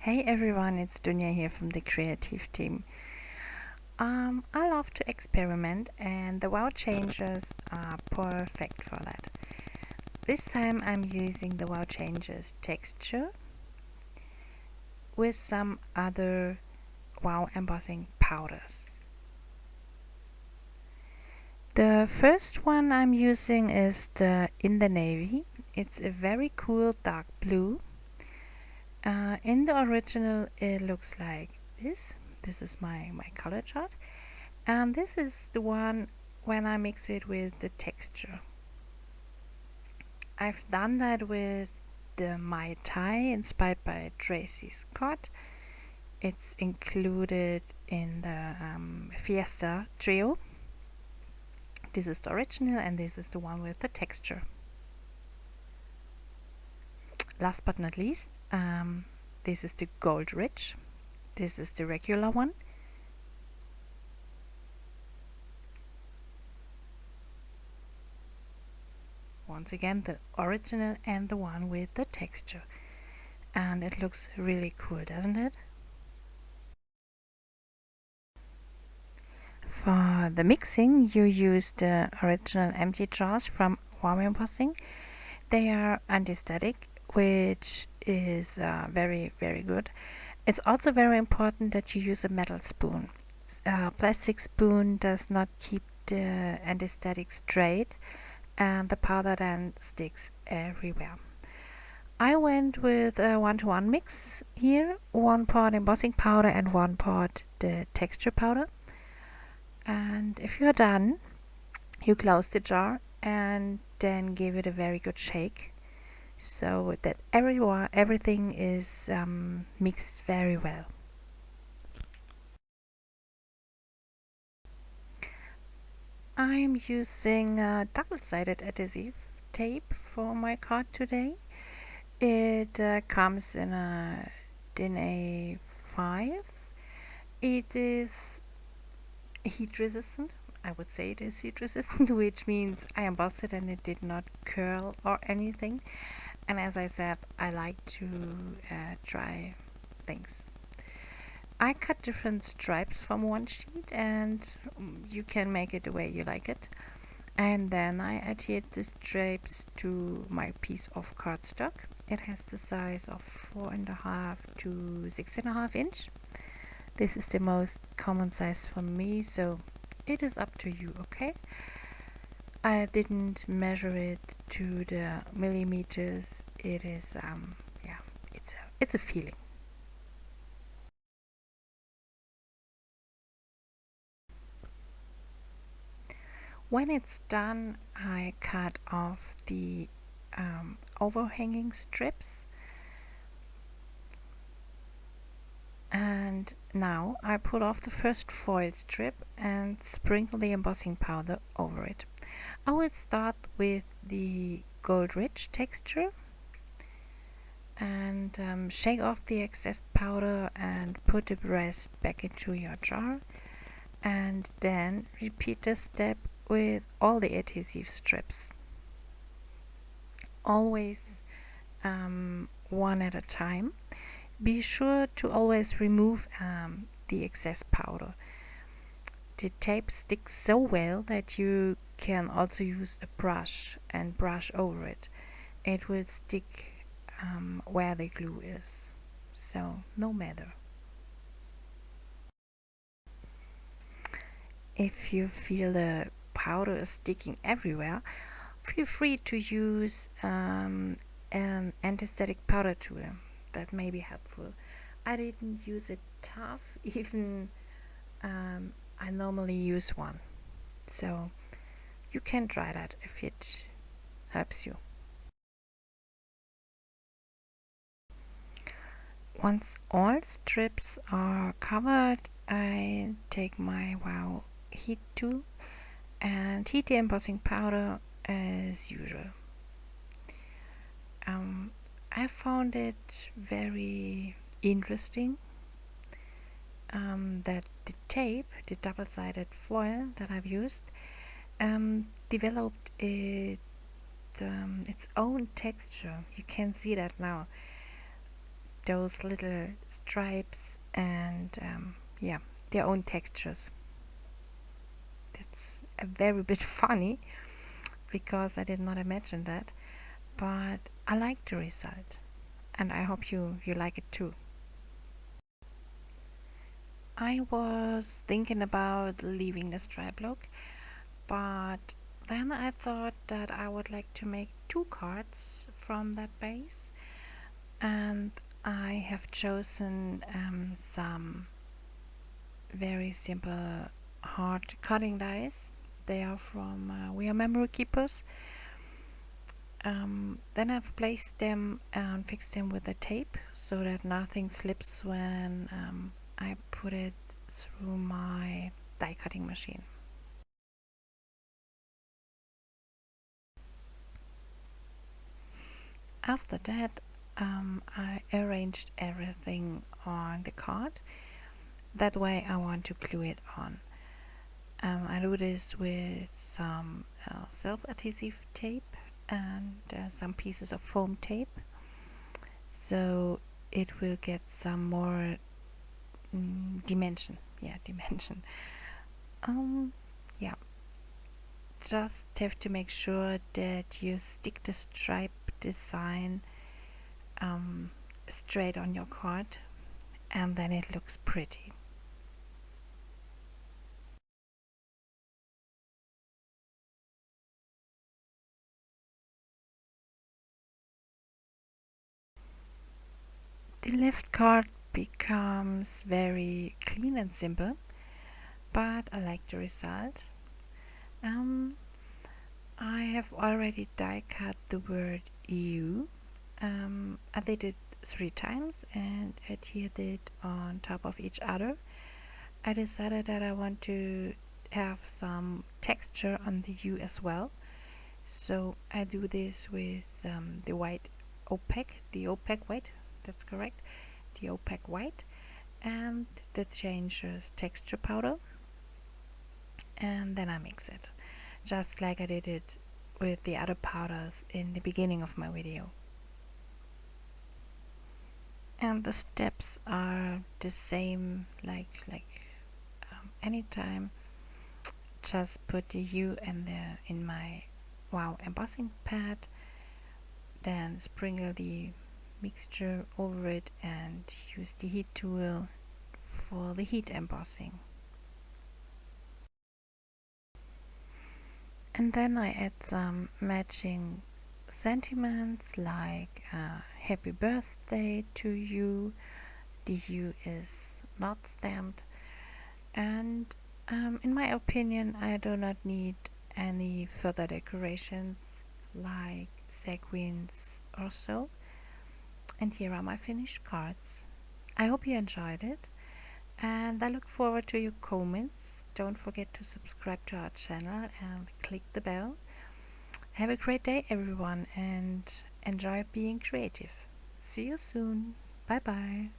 Hey everyone, it's Dunja here from the Creativ Team. I love to experiment and the wow changes are perfect for that. This time I'm using the wow changes texture with some other wow embossing powders. The first one I'm using is the In the Navy. It's a very cool dark blue. In the original it looks like this. This is my color chart. And this is the one when I mix it with the texture. I've done that with the Mai Tai inspired by Tracy Scott. It's included in the Fiesta trio. This is the original and this is the one with the texture. Last but not least, this is the Gold Rich. This is the regular one. Once again, the original and the one with the texture. And it looks really cool, doesn't it? For the mixing, you use the original empty jars from Wow Embossing. They are anti-static, which is very good. It's also very important that you use a metal spoon. A plastic spoon does not keep the anti-static straight and the powder then sticks everywhere. I went with a 1-to-1 mix here, 1 part embossing powder and 1 part the texture powder. And if you're done, you close the jar and then give it a very good shake so that everything is mixed very well. I'm using double-sided adhesive tape for my card today. It comes in a DIN A5. It is heat resistant. I would say it is heat resistant, which means I embossed it and it did not curl or anything. And as I said, I like to try things. I cut different stripes from one sheet and you can make it the way you like it. And then I adhered the stripes to my piece of cardstock. It has the size of 4.5 to 6.5 inch. This is the most common size for me, so it is up to you, okay? I didn't measure it to the millimeters. It is yeah, it's a feeling. When it's done, I cut off the overhanging strips. And now I pull off the first foil strip and sprinkle the embossing powder over it. I will start with the gold rich texture and shake off the excess powder and put the rest back into your jar, and then repeat the step with all the adhesive strips. Always one at a time. Be sure to always remove the excess powder. The tape sticks so well that you can also use a brush and brush over it. It will stick where the glue is, so no matter. If you feel the powder is sticking everywhere, feel free to use an anti-static powder tool. That may be helpful. I didn't use it tough, even I normally use one. So you can try that if it helps you. Once all strips are covered, I take my wow heat tool and heat the embossing powder as usual. I found it very interesting that the tape, the double-sided foil that I've used, developed its own texture. You can see that now. those little stripes and yeah, their own textures. It's a very bit funny because I did not imagine that, but I like the result and I hope you like it too. I was thinking about leaving the stripe look, but then I thought that I would like to make two cards from that base, and I have chosen some very simple hard cutting dies. They are from We Are Memory Keepers. Then I've placed them and fixed them with the tape so that nothing slips when I put it through my die cutting machine. After that, I arranged everything on the card. That way I want to glue it on. I do this with some self-adhesive tape and some pieces of foam tape, so it will get some more dimension. Yeah, dimension. Yeah, just have to make sure that you stick the stripe design straight on your card, and then it looks pretty. The left card becomes very clean and simple, but I like the result. Um, I have already die cut the word EU. I did it 3 times and adhered it on top of each other. I decided that I want to have some texture on the U as well, so I do this with the white opaque, the opaque white, that's correct, the opaque white, and the changes texture powder, and then I mix it, just like I did it with the other powders in the beginning of my video. And the steps are the same like anytime. Just put the U in my embossing pad, then sprinkle the mixture over it and use the heat tool for the heat embossing. And then I add some matching sentiments like happy birthday to you. The U is not stamped, and in my opinion I do not need any further decorations like sequins or so. And here are my finished cards. I hope you enjoyed it, and I look forward to your comments. Don't forget to subscribe to our channel and click the bell. Have a great day everyone, and enjoy being creative. See you soon. Bye bye.